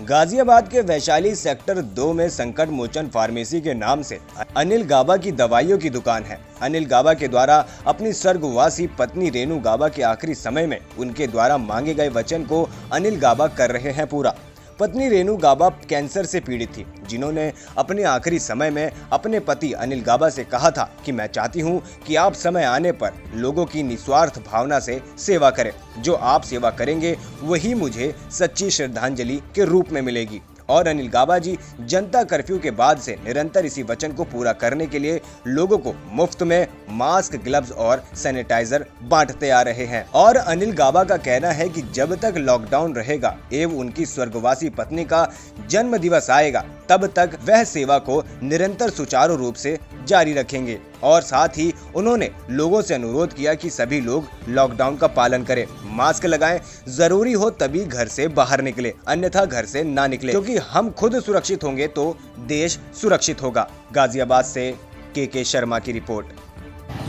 गाजियाबाद के वैशाली सेक्टर 2 में संकट मोचन फार्मेसी के नाम से अनिल गाबा की दवाइयों की दुकान है। अनिल गाबा के द्वारा अपनी स्वर्गवासी पत्नी रेनू गाबा के आखिरी समय में उनके द्वारा मांगे गए वचन को अनिल गाबा कर रहे हैं पूरा। पत्नी रेनू गाबा कैंसर से पीड़ित थी, जिन्होंने अपने आखिरी समय में अपने पति अनिल गाबा से कहा था कि मैं चाहती हूं कि आप समय आने पर लोगों की निस्वार्थ भावना से सेवा करें। जो आप सेवा करेंगे वही मुझे सच्ची श्रद्धांजलि के रूप में मिलेगी। और अनिल गाबा जी जनता कर्फ्यू के बाद से निरंतर इसी वचन को पूरा करने के लिए लोगों को मुफ्त में मास्क, ग्लव्स और सैनिटाइजर बांटते आ रहे हैं। और अनिल गाबा का कहना है कि जब तक लॉकडाउन रहेगा एवं उनकी स्वर्गवासी पत्नी का जन्म दिवस आएगा, तब तक वह सेवा को निरंतर सुचारू रूप से जारी रखेंगे। और साथ ही उन्होंने लोगों से अनुरोध किया कि सभी लोग लॉकडाउन का पालन करें, मास्क लगाएं, जरूरी हो तभी घर से बाहर निकले, अन्यथा घर से ना निकले, क्योंकि हम खुद सुरक्षित होंगे तो देश सुरक्षित होगा। गाजियाबाद से के शर्मा की रिपोर्ट।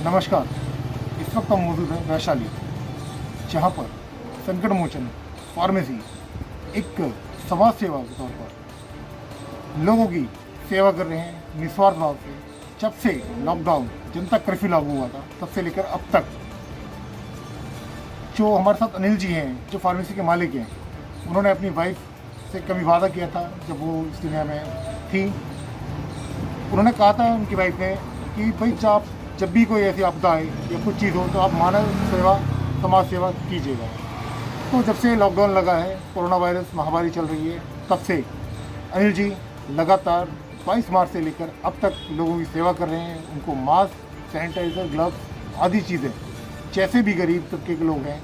नमस्कार, इस वक्त हम मौजूद हैं वैशाली, जहां पर संकट मोचन फार्मेसी एक समाज सेवा के तौर पर लोगों की सेवा कर रहे हैं निस्वार्थ भाव से। जब से लॉकडाउन, जनता कर्फ्यू लागू हुआ था, तब से लेकर अब तक जो हमारे साथ अनिल जी हैं, जो फार्मेसी के मालिक हैं, उन्होंने अपनी वाइफ से कभी वादा किया था जब वो इस दुनिया में थी। उन्होंने कहा था उनकी वाइफ ने कि भाई आप जब भी कोई ऐसी आपदा आए या कुछ चीज़ हो तो आप मानव सेवा, समाज सेवा कीजिएगा। तो जब से लॉकडाउन लगा है, कोरोना वायरस महामारी चल रही है, तब से अनिल जी लगातार 22 मार्च से लेकर अब तक लोगों की सेवा कर रहे हैं। उनको मास्क, सैनिटाइज़र, ग्लव्स आदि चीज़ें, जैसे भी गरीब तबके के लोग हैं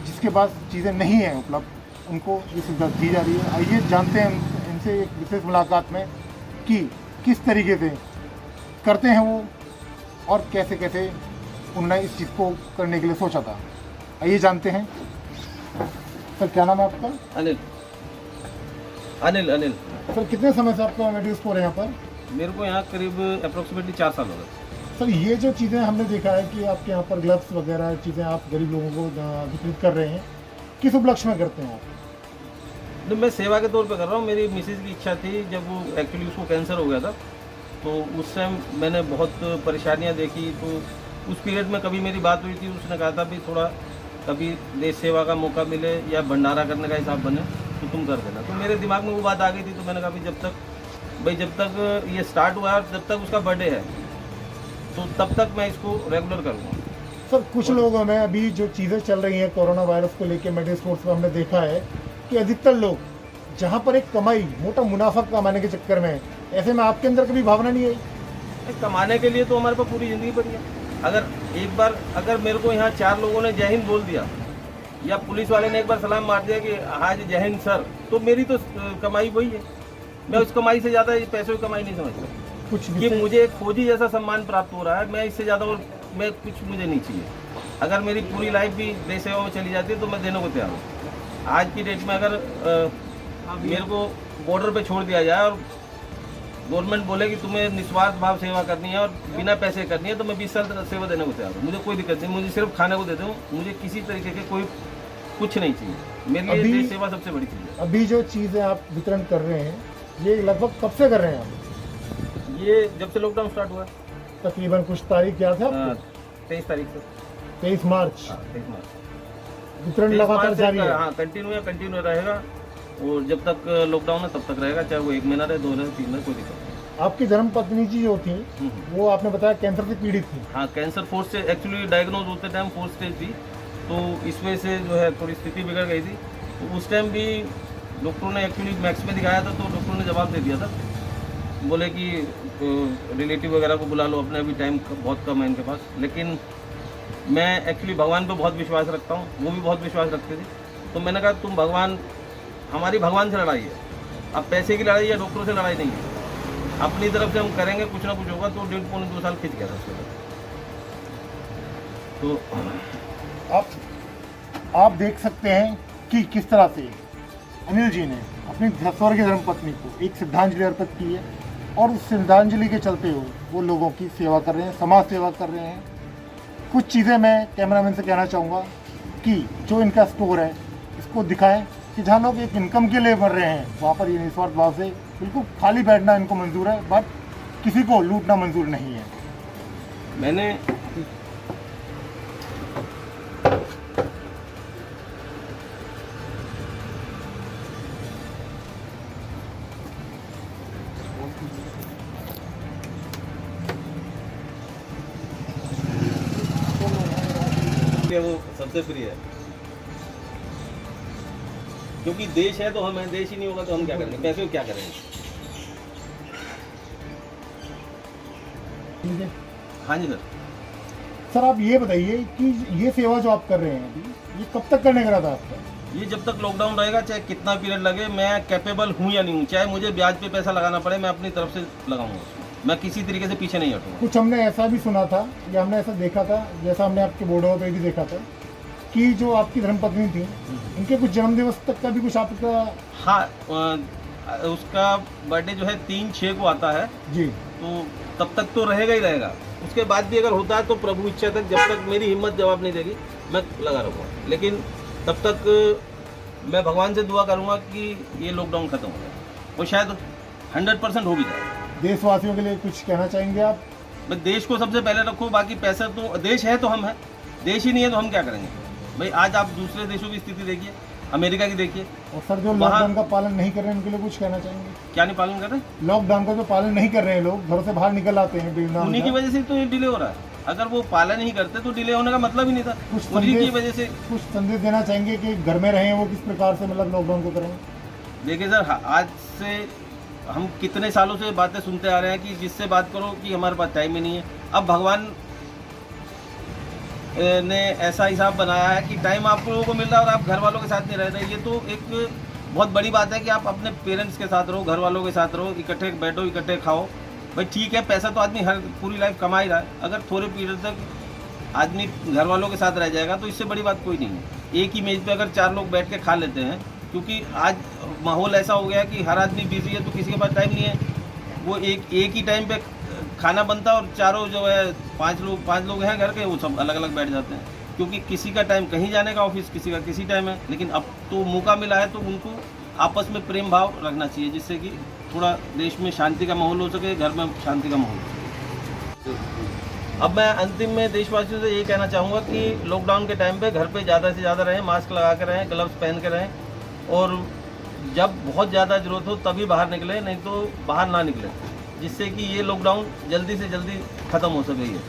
जिसके पास चीज़ें नहीं हैं उपलब्ध, उनको ये सुविधा दी जा रही है। आइए जानते हैं इनसे एक विशेष मुलाकात में कि किस तरीके से करते हैं वो और कैसे कैसे उन्होंने इस चीज़ को करने के लिए सोचा था। आइए जानते हैं। सर, क्या नाम है आपका? अनिल। अनिल अनिल सर, कितने समय से आपका मेडिकल स्टोर है यहाँ पर? मेरे को यहाँ करीब अप्रोक्सीमेटली 4 साल हो गए। सर, ये जो चीज़ें हमने देखा है कि आपके यहाँ पर ग्लव्स वगैरह चीज़ें आप गरीब लोगों को वितरित कर रहे हैं, किस उपलक्ष्य में करते हैं आप? नहीं, मैं सेवा के तौर पे कर रहा हूँ। मेरी मिसेज़ की इच्छा थी, जब वो एक्चुअली उसको कैंसर हो गया था, तो उस टाइम मैंने बहुत परेशानियाँ देखी। तो उस पीरियड में कभी मेरी बात हुई थी, उसने कहा था भी थोड़ा कभी देश सेवा का मौका मिले या भंडारा करने का हिसाब बने तो तुम कर देना। तो मेरे दिमाग में वो बात आ गई थी। तो मैंने कहा जब तक ये स्टार्ट हुआ है, जब तक उसका बर्थडे है, तो तब तक मैं इसको रेगुलर करूँगा। सर, कुछ लोगों में अभी जो चीज़ें चल रही हैं कोरोना वायरस को लेकर मेडिकल स्टोर्स में हमने देखा है कि अधिकतर लोग जहाँ पर एक कमाई, मोटा मुनाफा कमाने के चक्कर में, ऐसे में आपके अंदर कभी भावना नहीं आई? कमाने के लिए तो हमारे पास पूरी ज़िंदगी पड़ी है। अगर मेरे को यहाँ 4 लोगों ने जय हिंद बोल दिया या पुलिस वाले ने एक बार सलाम मार दिया कि आज जय हिंद सर, तो मेरी तो कमाई वही है। मैं उस कमाई से ज़्यादा पैसों की कमाई नहीं समझता। कुछ कि मुझे एक फौजी जैसा सम्मान प्राप्त हो रहा है, मैं इससे ज़्यादा और मैं कुछ मुझे नहीं चाहिए। अगर मेरी पूरी लाइफ भी देश सेवा में चली जाती है तो मैं देने को तैयार हूँ। आज की डेट में अगर मेरे को बॉर्डर पे छोड़ दिया जाए और गवर्नमेंट बोले कि तुम्हें निस्वार्थ भाव सेवा करनी है और बिना पैसे करनी है, तो मैं 20 साल सेवा देने को तैयार हूँ। मुझे कोई दिक्कत नहीं, मुझे सिर्फ खाने को देते हूँ, मुझे किसी तरीके के कोई कुछ नहीं चाहिए। मेरे लिए देश सेवा सबसे बड़ी चीज़ है। अभी जो चीज़ें आप वितरण कर रहे हैं, ये लगभग कब से कर रहे हैं आप? ये जब से लॉकडाउन स्टार्ट हुआ। तकरीबन कुछ तारीख याद है आपको? 23 तारीख से 23 मार्च। 23 मार्च वितरण लगातार जारी है? हाँ, कंटिन्यू रहेगा। और जब तक लॉकडाउन है तब तक रहेगा, चाहे वो 1 महीना रहे, 2 रहे, 3 रहे, कोई दिक्कत नहीं। आपकी धर्म पत्नी जी जो थी, वो आपने बताया कैंसर से पीड़ित थी। हाँ, कैंसर 4 स्टेज एक्चुअली डायग्नोज होते टाइम 4 स्टेज थी, तो इस वजह से जो है थोड़ी स्थिति बिगड़ गई थी। तो उस टाइम भी डॉक्टरों ने एक्चुअली मैक्स में दिखाया था, तो डॉक्टरों ने जवाब दे दिया था, बोले कि रिलेटिव वगैरह को बुला लो, अपने अभी टाइम बहुत कम है इनके पास। लेकिन मैं एक्चुअली भगवान पे बहुत विश्वास रखता हूँ, वो भी बहुत विश्वास रखते थे। तो मैंने कहा तुम हमारी भगवान से लड़ाई है, अब पैसे की लड़ाई या डॉक्टरों से लड़ाई नहीं है। अपनी तरफ से हम करेंगे, कुछ ना कुछ होगा। तो 1.5-2 साल खिंच गया था उसके बाद। तो आप देख सकते हैं कि किस तरह से अनिल जी ने अपनी स्वर्गीय धर्मपत्नी को एक श्रद्धांजलि अर्पित की है और उस श्रद्धांजलि के चलते हुए वो लोगों की सेवा कर रहे हैं, समाज सेवा कर रहे हैं। कुछ चीज़ें मैं कैमरामैन से कहना चाहूँगा कि जो इनका स्टोर है इसको दिखाएं कि जहाँ लोग एक इनकम के लिए मर रहे हैं, वहाँ पर ये निस्वार्थ भाव से बिल्कुल खाली बैठना इनको मंजूर है, बट किसी को लूटना मंजूर नहीं है। मैंने वो सबसे प्रिय है, क्योंकि देश है तो हम हैं, देश ही नहीं होगा तो हम क्या करेंगे, पैसे को क्या करेंगे। ठीक है हाँ जी सर। सर, आप ये बताइए कि ये सेवा जो आप कर रहे हैं अभी, ये कब तक करने का था आपका? ये जब तक लॉकडाउन रहेगा, चाहे कितना पीरियड लगे, मैं कैपेबल हूँ या नहीं हूँ, चाहे मुझे ब्याज पे पैसा लगाना पड़े, मैं अपनी तरफ से लगाऊंगा, मैं किसी तरीके से पीछे नहीं हटूंगा। कुछ हमने ऐसा भी सुना था या हमने ऐसा देखा था, जैसा हमने आपके बोर्डों पे भी देखा था, कि जो आपकी धर्मपत्नी थी, उनके कुछ जन्मदिवस तक का भी कुछ आपका? हाँ, उसका बर्थडे जो है 3/6 को आता है जी। तो तब तक तो रहेगा ही रहेगा, उसके बाद भी अगर होता है तो प्रभु इच्छा तक, जब तक मेरी हिम्मत जवाब नहीं देगी मैं लगा रहूँगा, लेकिन तब तक मैं भगवान से दुआ करूँगा कि ये लॉकडाउन खत्म हो जाए और शायद 100% हो भी जाए। देशवासियों के लिए कुछ कहना चाहेंगे आप? भाई देश को सबसे पहले रखो, बाकी पैसा तो देश है तो हम हैं, देश ही नहीं है तो हम क्या करेंगे। भाई आज आप दूसरे देशों की स्थिति देखिए, अमेरिका की देखिए। और सर, जो लॉकडाउन का पालन नहीं कर रहे हैं उनके लिए कुछ कहना चाहेंगे? क्या नहीं पालन कर रहे? लॉकडाउन का जो पालन नहीं कर रहे हैं, लोग घरों से बाहर निकल आते हैं, उन्हीं की वजह से तो ये डिले हो रहा है। अगर वो पालन नहीं करते तो डिले होने का मतलब ही नहीं था, उन्हीं की वजह से। कुछ संदेश देना चाहेंगे कि घर में रहें, वो किस प्रकार से मतलब लॉकडाउन को करें? देखिए सर, आज से हम कितने सालों से बातें सुनते आ रहे हैं कि जिससे बात करो कि हमारे पास टाइम ही नहीं है। अब भगवान ने ऐसा हिसाब बनाया है कि टाइम आप लोगों को मिल रहा है और आप घर वालों के साथ नहीं रह रहे। ये तो एक बहुत बड़ी बात है कि आप अपने पेरेंट्स के साथ रहो, घर वालों के साथ रहो, इकट्ठे बैठो, इकट्ठे खाओ। भाई ठीक है, पैसा तो आदमी हर पूरी लाइफ कमा ही रहा है, अगर थोड़े पीरियड तक आदमी घर वालों के साथ रह जाएगा तो इससे बड़ी बात कोई नहीं है। एक ही मेज पे अगर 4 लोग बैठ के खा लेते हैं, क्योंकि आज माहौल ऐसा हो गया है कि हर आदमी बिजी है तो किसी के पास टाइम नहीं है, वो एक ही टाइम पे खाना बनता है और चारों जो है 5 लोग हैं घर के, वो सब अलग अलग बैठ जाते हैं, क्योंकि किसी का टाइम कहीं जाने का ऑफिस, किसी का किसी टाइम है। लेकिन अब तो मौका मिला है तो उनको आपस में प्रेम भाव रखना चाहिए, जिससे कि थोड़ा देश में शांति का माहौल हो सके, घर में शांति का माहौल हो सके। अब मैं अंतिम में देशवासियों से ये कहना चाहूँगा कि लॉकडाउन के टाइम पे घर पे ज़्यादा से ज़्यादा रहें, मास्क लगा कर रहें, ग्लव्स पहन के रहें, और जब बहुत ज़्यादा ज़रूरत हो तभी बाहर निकलें, नहीं तो बाहर ना निकलें, जिससे कि ये लॉकडाउन जल्दी से जल्दी ख़त्म हो सके। ये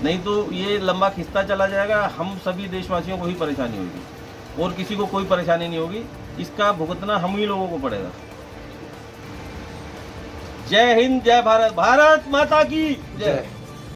नहीं तो ये लंबा खिंचता चला जाएगा, हम सभी देशवासियों को ही परेशानी होगी और किसी को कोई परेशानी नहीं होगी। इसका भुगतना हम ही लोगों को पड़ेगा। जय हिंद, जय भारत, भारत माता की जय।